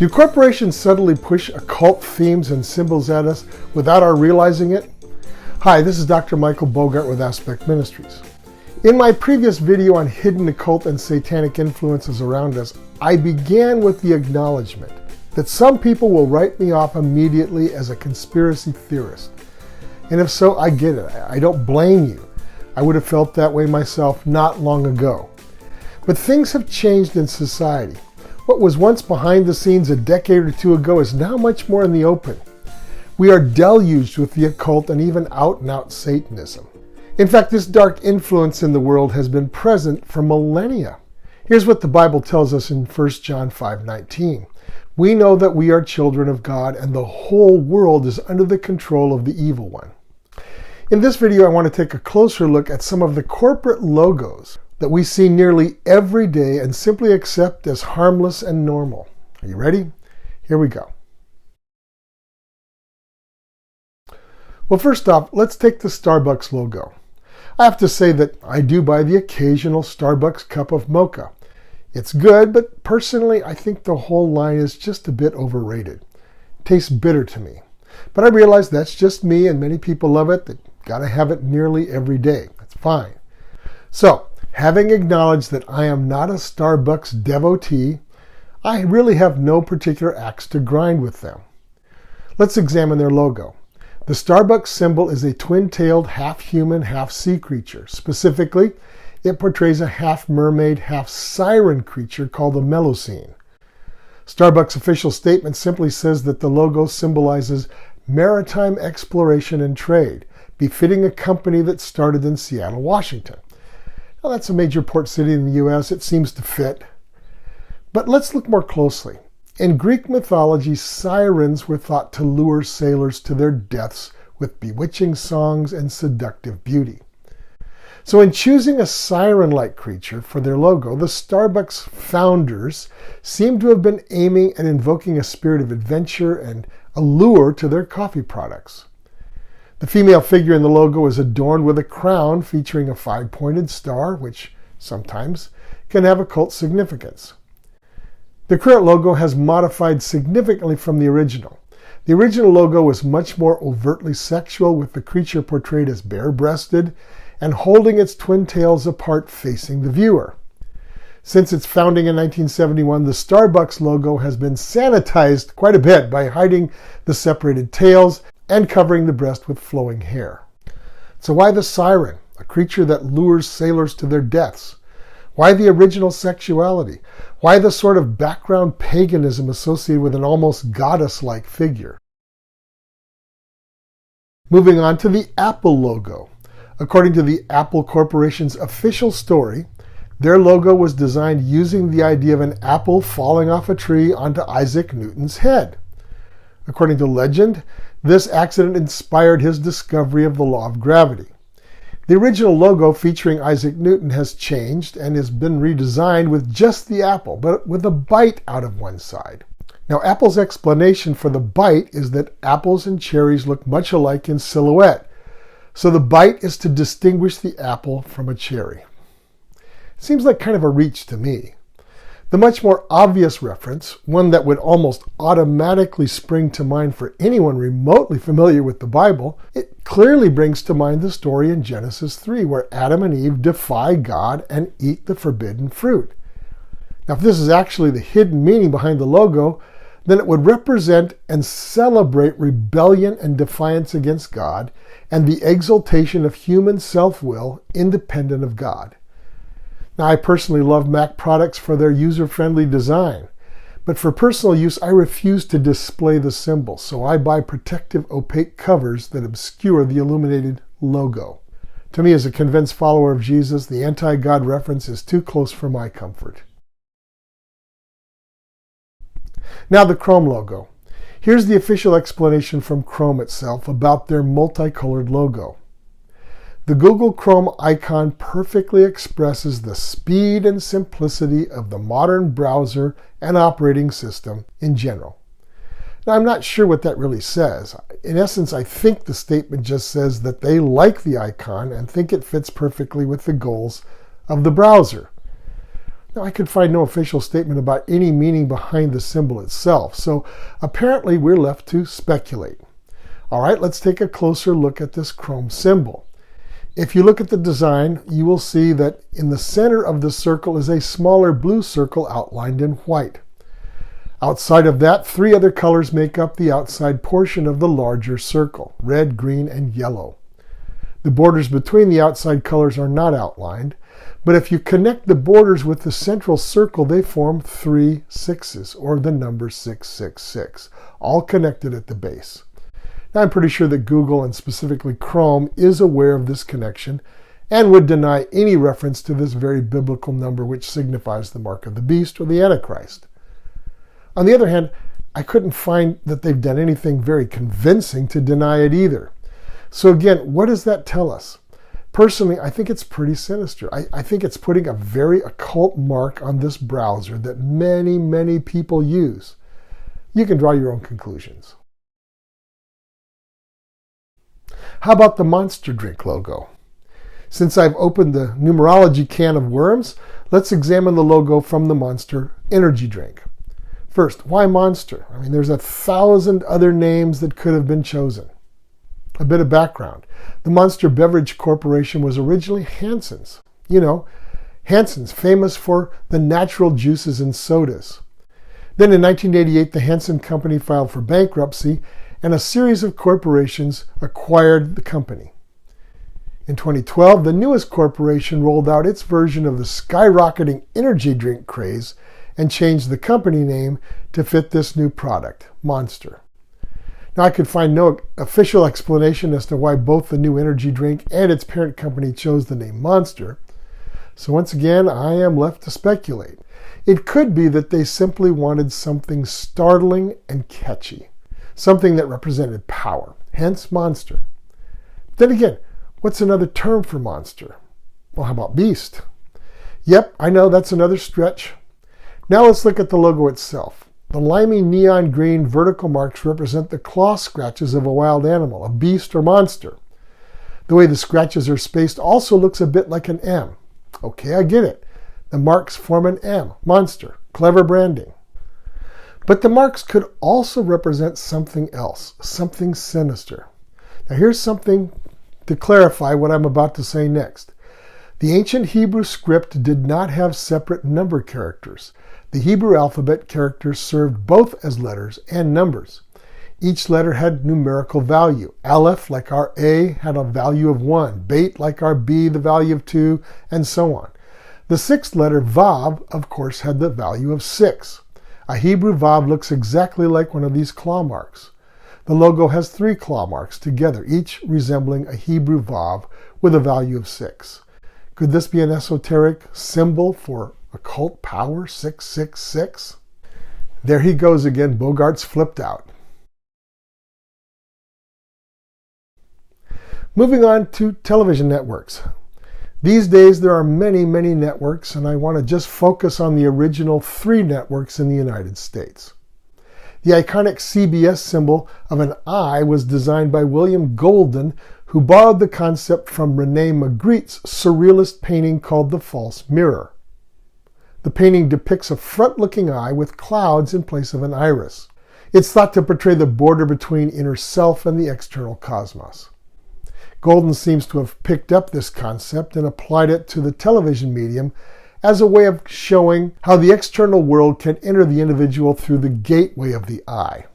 Do corporations subtly push occult themes and symbols at us without our realizing it? Hi, this is Dr. Michael Bogart with Aspect Ministries. In my previous video on hidden occult and satanic influences around us, I began with the acknowledgement that some people will write me off immediately as a conspiracy theorist. And if so, I get it. I don't blame you. I would have felt that way myself not long ago. But things have changed in society. What was once behind the scenes a decade or two ago is now much more in the open. We are deluged with the occult and even out-and-out Satanism. In fact, this dark influence in the world has been present for millennia. Here's what the Bible tells us in 1 John 5:19. We know that we are children of God and the whole world is under the control of the evil one. In this video, I want to take a closer look at some of the corporate logos that we see nearly every day and simply accept as harmless and normal. Are you ready? Here we go. Well, first off, let's take the Starbucks logo. I have to say that I do buy the occasional Starbucks cup of mocha. It's good, but personally, I think the whole line is just a bit overrated. It tastes bitter to me. But I realize that's just me, and many people love it. They gotta have it nearly every day. That's fine. So, having acknowledged that I am not a Starbucks devotee, I really have no particular axe to grind with them. Let's examine their logo. The Starbucks symbol is a twin-tailed, half-human, half-sea creature. Specifically, it portrays a half-mermaid, half-siren creature called the Melusine. Starbucks' official statement simply says that the logo symbolizes maritime exploration and trade, befitting a company that started in Seattle, Washington. Now, that's a major port city in the U.S. It seems to fit. But let's look more closely. In Greek mythology, sirens were thought to lure sailors to their deaths with bewitching songs and seductive beauty. So in choosing a siren-like creature for their logo, the Starbucks founders seem to have been aiming at invoking a spirit of adventure and allure to their coffee products. The female figure in the logo is adorned with a crown featuring a 5-pointed star, which sometimes can have occult significance. The current logo has modified significantly from the original. The original logo was much more overtly sexual, with the creature portrayed as bare-breasted and holding its twin tails apart facing the viewer. Since its founding in 1971, the Starbucks logo has been sanitized quite a bit by hiding the separated tails and covering the breast with flowing hair. So why the siren, a creature that lures sailors to their deaths? Why the original sexuality? Why the sort of background paganism associated with an almost goddess-like figure? Moving on to the Apple logo. According to the Apple Corporation's official story, their logo was designed using the idea of an apple falling off a tree onto Isaac Newton's head. According to legend, this accident inspired his discovery of the law of gravity. The original logo featuring Isaac Newton has changed and has been redesigned with just the apple, but with a bite out of one side. Now, Apple's explanation for the bite is that apples and cherries look much alike in silhouette, so the bite is to distinguish the apple from a cherry. Seems like kind of a reach to me. The much more obvious reference, one that would almost automatically spring to mind for anyone remotely familiar with the Bible, it clearly brings to mind the story in Genesis 3 where Adam and Eve defy God and eat the forbidden fruit. Now, if this is actually the hidden meaning behind the logo, then it would represent and celebrate rebellion and defiance against God and the exaltation of human self-will independent of God. Now, I personally love Mac products for their user-friendly design, but for personal use, I refuse to display the symbol, so I buy protective opaque covers that obscure the illuminated logo. To me, as a convinced follower of Jesus, the anti-God reference is too close for my comfort. Now, the Chrome logo. Here's the official explanation from Chrome itself about their multicolored logo. The Google Chrome icon perfectly expresses the speed and simplicity of the modern browser and operating system in general. Now, I'm not sure what that really says. In essence, I think the statement just says that they like the icon and think it fits perfectly with the goals of the browser. Now, I could find no official statement about any meaning behind the symbol itself, so apparently we're left to speculate. All right, let's take a closer look at this chrome symbol. If you look at the design, you will see that in the center of the circle is a smaller blue circle outlined in white. Outside of that, 3 other colors make up the outside portion of the larger circle: red, green, and yellow. The borders between the outside colors are not outlined, but if you connect the borders with the central circle, they form 3 sixes, or the number 666, all connected at the base. Now, I'm pretty sure that Google, and specifically Chrome, is aware of this connection and would deny any reference to this very biblical number, which signifies the mark of the beast or the Antichrist. On the other hand, I couldn't find that they've done anything very convincing to deny it either. So again, what does that tell us? Personally, I think it's pretty sinister. I think it's putting a very occult mark on this browser that many, many people use. You can draw your own conclusions. How about the Monster drink logo? Since I've opened the numerology can of worms, let's examine the logo from the Monster energy drink. First, why Monster? I mean, there's 1,000 other names that could have been chosen. A bit of background. The Monster Beverage Corporation was originally Hansen's. You know, Hansen's, famous for the natural juices and sodas. Then in 1988, the Hansen Company filed for bankruptcy, and a series of corporations acquired the company. In 2012, the newest corporation rolled out its version of the skyrocketing energy drink craze and changed the company name to fit this new product, Monster. Now, I could find no official explanation as to why both the new energy drink and its parent company chose the name Monster. So once again, I am left to speculate. It could be that they simply wanted something startling and catchy, something that represented power, hence Monster. Then again, what's another term for monster? Well, how about beast? Yep, I know that's another stretch. Now let's look at the logo itself. The limey neon green vertical marks represent the claw scratches of a wild animal, a beast or monster. The way the scratches are spaced also looks a bit like an M. Okay, I get it. The marks form an M, monster, clever branding. But the marks could also represent something else, something sinister. Now here's something to clarify what I'm about to say next. The ancient Hebrew script did not have separate number characters. The Hebrew alphabet characters served both as letters and numbers. Each letter had numerical value. Aleph, like our A, had a value of 1. Beit, like our B, the value of 2, and so on. The 6th letter, Vav, of course, had the value of 6. A Hebrew Vav looks exactly like one of these claw marks. The logo has 3 claw marks together, each resembling a Hebrew Vav with a value of 6. Could this be an esoteric symbol for occult power, 666? There he goes again, Bogart's flipped out. Moving on to television networks. These days there are many, many networks, and I want to just focus on the original 3 networks in the United States. The iconic CBS symbol of an eye was designed by William Golden, who borrowed the concept from Rene Magritte's surrealist painting called The False Mirror. The painting depicts a front-looking eye with clouds in place of an iris. It's thought to portray the border between inner self and the external cosmos. Golden seems to have picked up this concept and applied it to the television medium as a way of showing how the external world can enter the individual through the gateway of the eye.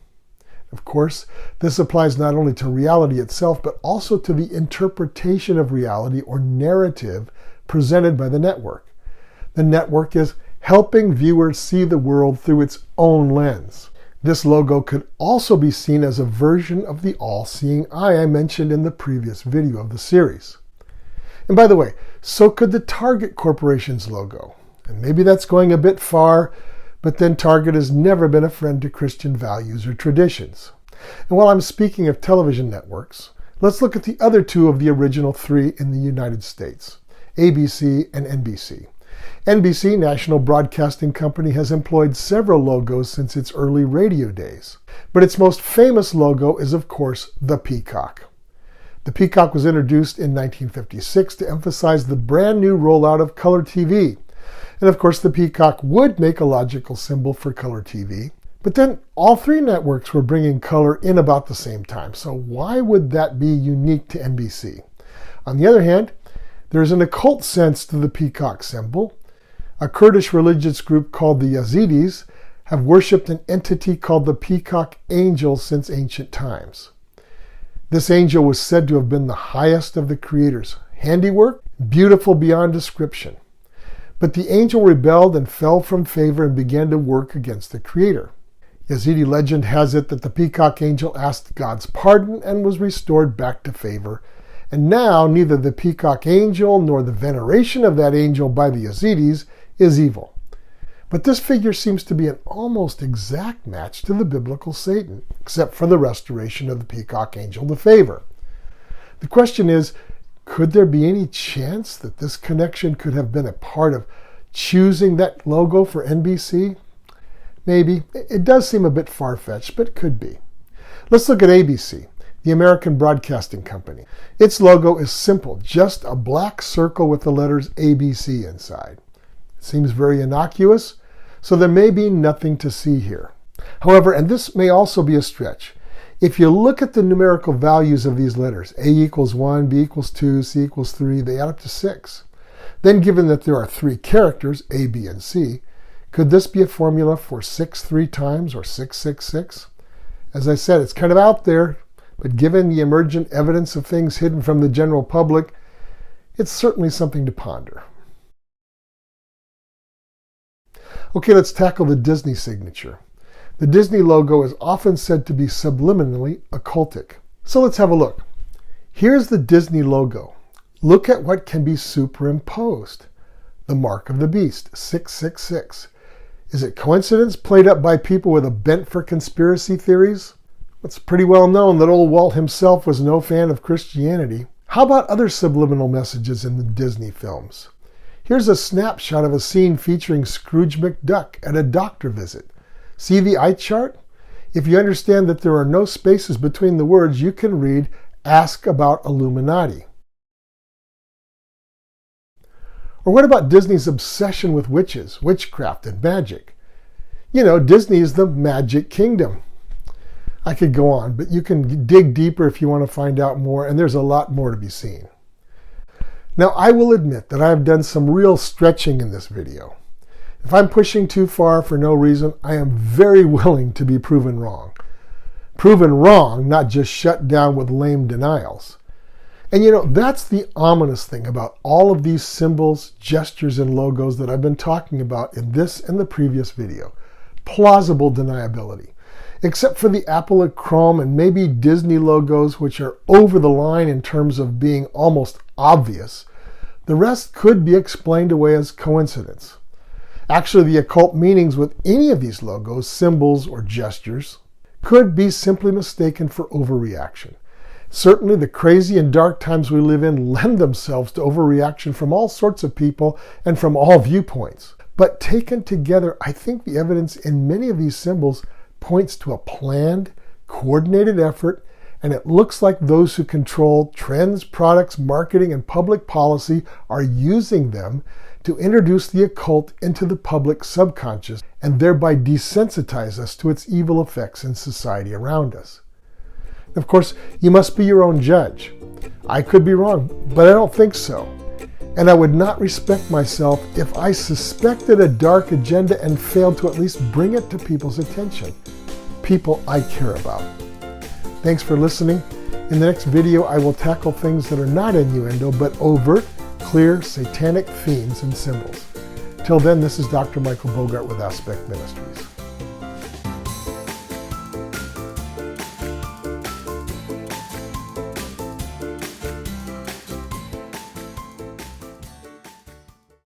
Of course, this applies not only to reality itself, but also to the interpretation of reality or narrative presented by the network. The network is helping viewers see the world through its own lens. This logo could also be seen as a version of the all-seeing eye I mentioned in the previous video of the series. And by the way, so could the Target Corporation's logo. And maybe that's going a bit far, but then Target has never been a friend to Christian values or traditions. And while I'm speaking of television networks, let's look at the other 2 of the original 3 in the United States, ABC and NBC. NBC, National Broadcasting Company, has employed several logos since its early radio days. But its most famous logo is, of course, the peacock. The peacock was introduced in 1956 to emphasize the brand new rollout of color TV. And of course, the peacock would make a logical symbol for color TV. But then all three networks were bringing color in about the same time. So why would that be unique to NBC? On the other hand, there's an occult sense to the peacock symbol. A Kurdish religious group called the Yazidis have worshipped an entity called the peacock angel since ancient times. This angel was said to have been the highest of the Creator's handiwork, beautiful beyond description. But the angel rebelled and fell from favor and began to work against the Creator. Yazidi legend has it that the peacock angel asked God's pardon and was restored back to favor. And now neither the peacock angel nor the veneration of that angel by the Yazidis is evil. But this figure seems to be an almost exact match to the biblical Satan, except for the restoration of the peacock angel to favor. The question is, could there be any chance that this connection could have been a part of choosing that logo for NBC? Maybe. It does seem a bit far-fetched, but it could be. Let's look at ABC, the American Broadcasting Company. Its logo is simple, just a black circle with the letters ABC inside. It seems very innocuous, so there may be nothing to see here. However, and this may also be a stretch, if you look at the numerical values of these letters, A equals 1, B equals 2, C equals 3, they add up to 6. Then given that there are 3 characters, A, B, and C, could this be a formula for 6 3 times or 666? As I said, it's kind of out there, but given the emergent evidence of things hidden from the general public, it's certainly something to ponder. Okay, let's tackle the Disney signature. The Disney logo is often said to be subliminally occultic. So let's have a look. Here's the Disney logo. Look at what can be superimposed. The mark of the beast, 666. Is it coincidence played up by people with a bent for conspiracy theories? It's pretty well known that old Walt himself was no fan of Christianity. How about other subliminal messages in the Disney films? Here's a snapshot of a scene featuring Scrooge McDuck at a doctor visit. See the eye chart? If you understand that there are no spaces between the words, you can read, "Ask about Illuminati." Or what about Disney's obsession with witches, witchcraft, and magic? You know, Disney is the magic kingdom. I could go on, but you can dig deeper if you want to find out more, and there's a lot more to be seen. Now, I will admit that I have done some real stretching in this video. If I'm pushing too far for no reason, I am very willing to be proven wrong. Proven wrong, not just shut down with lame denials. And you know, that's the ominous thing about all of these symbols, gestures, and logos that I've been talking about in this and the previous video. Plausible deniability. Except for the Apple and Chrome and maybe Disney logos, which are over the line in terms of being almost obvious, the rest could be explained away as coincidence. Actually, the occult meanings with any of these logos, symbols, or gestures could be simply mistaken for overreaction. Certainly, the crazy and dark times we live in lend themselves to overreaction from all sorts of people and from all viewpoints. But taken together, I think the evidence in many of these symbols points to a planned, coordinated effort, and it looks like those who control trends, products, marketing, and public policy are using them to introduce the occult into the public subconscious and thereby desensitize us to its evil effects in society around us. Of course, you must be your own judge. I could be wrong, but I don't think so. And I would not respect myself if I suspected a dark agenda and failed to at least bring it to people's attention. People I care about. Thanks for listening. In the next video, I will tackle things that are not innuendo, but overt, clear, satanic themes and symbols. Till then, this is Dr. Michael Bogart with Aspect Ministries.